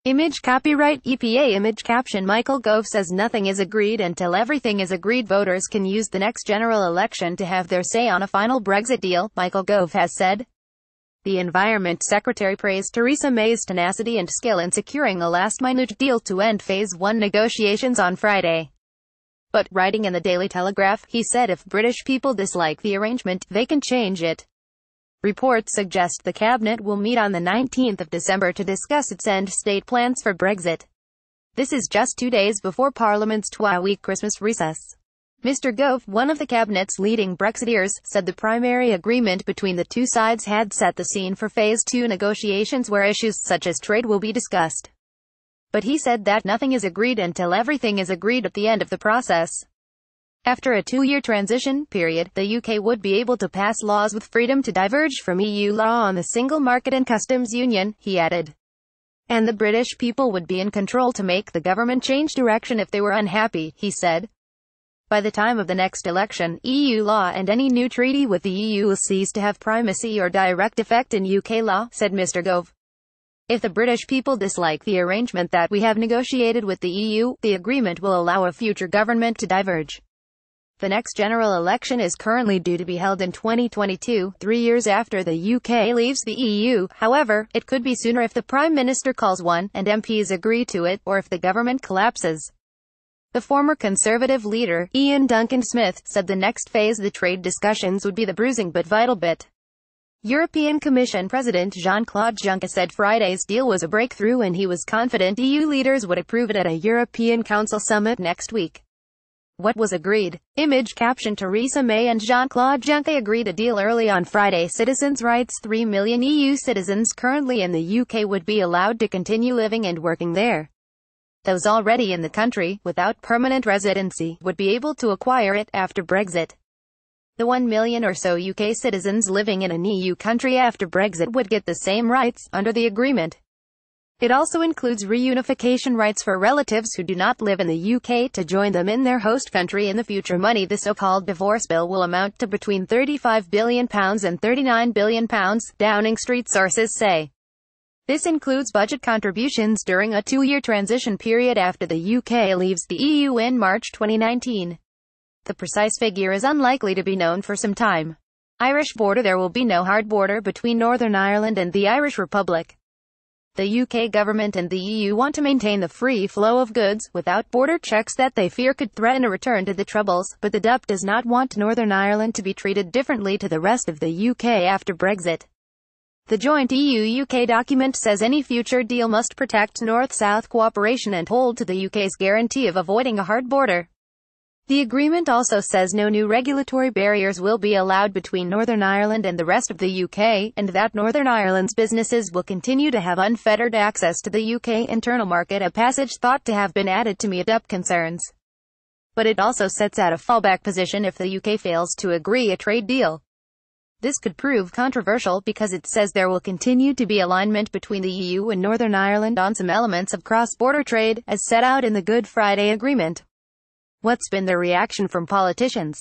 Image copyright EPA image caption Michael Gove says nothing is agreed until everything is agreed. Voters can use the next general election to have their say on a final Brexit deal, Michael Gove has said. The Environment Secretary praised Theresa May's tenacity and skill in securing a last-minute deal to end Phase 1 negotiations on Friday. But, writing in the Daily Telegraph, he said if British people dislike the arrangement, they can change it. Reports suggest the cabinet will meet on the 19th of December to discuss its end-state plans for Brexit. This is just 2 days before Parliament's 2-week Christmas recess. Mr. Gove, one of the cabinet's leading Brexiteers, said the primary agreement between the two sides had set the scene for Phase 2 negotiations where issues such as trade will be discussed. But he said that nothing is agreed until everything is agreed at the end of the process. After a 2-year transition period, the UK would be able to pass laws with freedom to diverge from EU law on the single market and customs union, he added. And the British people would be in control to make the government change direction if they were unhappy, he said. By the time of the next election, EU law and any new treaty with the EU will cease to have primacy or direct effect in UK law, said Mr. Gove. If the British people dislike the arrangement that we have negotiated with the EU, the agreement will allow a future government to diverge. The next general election is currently due to be held in 2022, 3 years after the UK leaves the EU. However, it could be sooner if the Prime Minister calls one, and MPs agree to it, or if the government collapses. The former Conservative leader, Ian Duncan Smith, said the next phase of the trade discussions would be the bruising but vital bit. European Commission President Jean-Claude Juncker said Friday's deal was a breakthrough and he was confident EU leaders would approve it at a European Council summit next week. What was agreed? Image caption Theresa May and Jean-Claude Juncker agreed a deal early on Friday. Citizens' rights 3 million EU citizens currently in the UK would be allowed to continue living and working there. Those already in the country, without permanent residency, would be able to acquire it after Brexit. The 1 million or so UK citizens living in an EU country after Brexit would get the same rights, under the agreement. It also includes reunification rights for relatives who do not live in the UK to join them in their host country in the future. Money. The so-called divorce bill will amount to between £35 billion and £39 billion, Downing Street sources say. This includes budget contributions during a 2-year transition period after the UK leaves the EU in March 2019. The precise figure is unlikely to be known for some time. Irish border. There will be no hard border between Northern Ireland and the Irish Republic. The UK government and the EU want to maintain the free flow of goods, without border checks that they fear could threaten a return to the Troubles, but the DUP does not want Northern Ireland to be treated differently to the rest of the UK after Brexit. The joint EU-UK document says any future deal must protect North-South cooperation and hold to the UK's guarantee of avoiding a hard border. The agreement also says no new regulatory barriers will be allowed between Northern Ireland and the rest of the UK, and that Northern Ireland's businesses will continue to have unfettered access to the UK internal market, a passage thought to have been added to meet up concerns. But it also sets out a fallback position if the UK fails to agree a trade deal. This could prove controversial because it says there will continue to be alignment between the EU and Northern Ireland on some elements of cross-border trade, as set out in the Good Friday Agreement. What's been the reaction from politicians?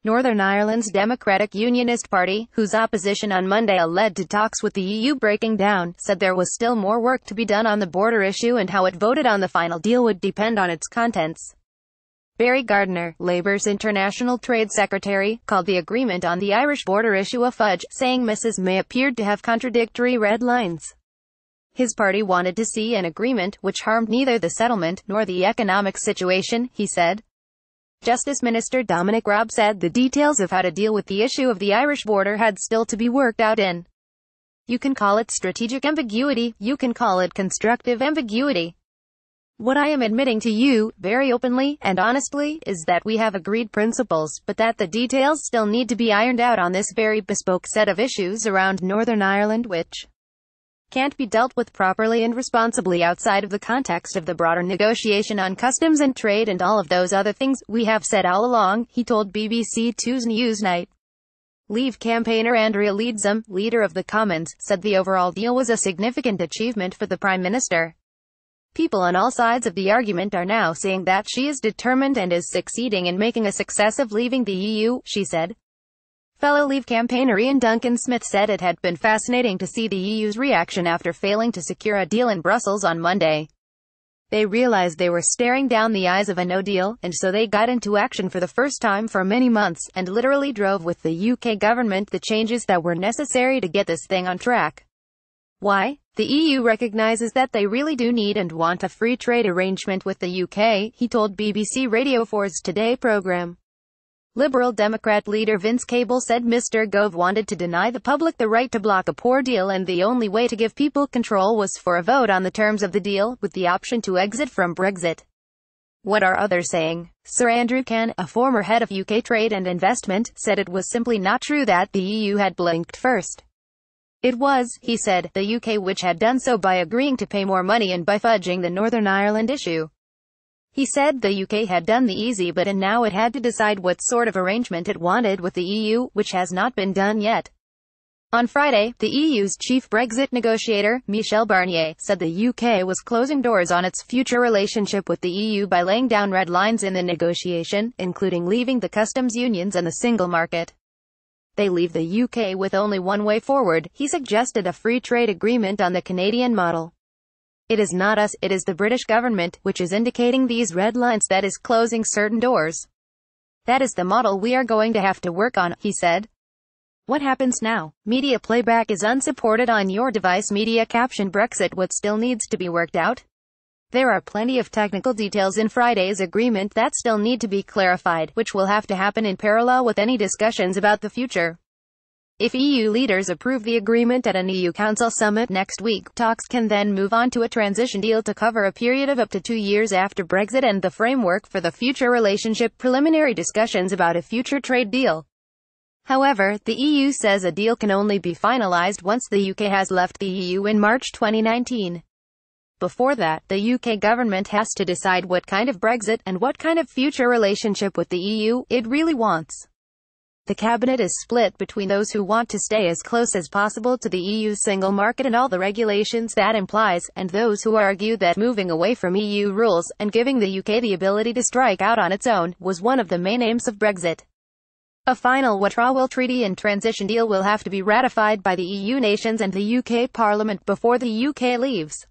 Northern Ireland's Democratic Unionist Party, whose opposition on Monday led to talks with the EU breaking down, said there was still more work to be done on the border issue and how it voted on the final deal would depend on its contents. Barry Gardiner, Labour's International Trade Secretary, called the agreement on the Irish border issue a fudge, saying Mrs May appeared to have contradictory red lines. His party wanted to see an agreement which harmed neither the settlement nor the economic situation, he said. Justice Minister Dominic Raab said the details of how to deal with the issue of the Irish border had still to be worked out in. You can call it strategic ambiguity, you can call it constructive ambiguity. What I am admitting to you, very openly and honestly, is that we have agreed principles, but that the details still need to be ironed out on this very bespoke set of issues around Northern Ireland which can't be dealt with properly and responsibly outside of the context of the broader negotiation on customs and trade and all of those other things we have said all along, he told BBC Two's Newsnight. Leave campaigner Andrea Leadsom, leader of the Commons, said the overall deal was a significant achievement for the Prime Minister. People on all sides of the argument are now saying that she is determined and is succeeding in making a success of leaving the EU, she said. Fellow Leave campaigner Ian Duncan Smith said it had been fascinating to see the EU's reaction after failing to secure a deal in Brussels on Monday. They realized they were staring down the eyes of a no deal, and so they got into action for the first time for many months, and literally drove with the UK government the changes that were necessary to get this thing on track. Why? The EU recognizes that they really do need and want a free trade arrangement with the UK, he told BBC Radio 4's Today programme. Liberal Democrat leader Vince Cable said Mr. Gove wanted to deny the public the right to block a poor deal, and the only way to give people control was for a vote on the terms of the deal, with the option to exit from Brexit. What are others saying? Sir Andrew Can, a former head of UK Trade and Investment, said it was simply not true that the EU had blinked first. It was, he said, the UK which had done so by agreeing to pay more money and by fudging the Northern Ireland issue. He said the UK had done the easy bit and now it had to decide what sort of arrangement it wanted with the EU, which has not been done yet. On Friday, the EU's chief Brexit negotiator, Michel Barnier, said the UK was closing doors on its future relationship with the EU by laying down red lines in the negotiation, including leaving the customs unions and the single market. They leave the UK with only one way forward. He suggested a free trade agreement on the Canadian model. It is not us, it is the British government, which is indicating these red lines, that is closing certain doors. That is the model we are going to have to work on, he said. What happens now? Media playback is unsupported on your device. Media caption Brexit, what still needs to be worked out? There are plenty of technical details in Friday's agreement that still need to be clarified, which will have to happen in parallel with any discussions about the future. If EU leaders approve the agreement at an EU Council summit next week, talks can then move on to a transition deal to cover a period of up to 2 years after Brexit and the framework for the future relationship. Preliminary discussions about a future trade deal. However, the EU says a deal can only be finalized once the UK has left the EU in March 2019. Before that, the UK government has to decide what kind of Brexit and what kind of future relationship with the EU it really wants. The cabinet is split between those who want to stay as close as possible to the EU's single market and all the regulations that implies, and those who argue that moving away from EU rules, and giving the UK the ability to strike out on its own, was one of the main aims of Brexit. A final withdrawal treaty and transition deal will have to be ratified by the EU nations and the UK Parliament before the UK leaves.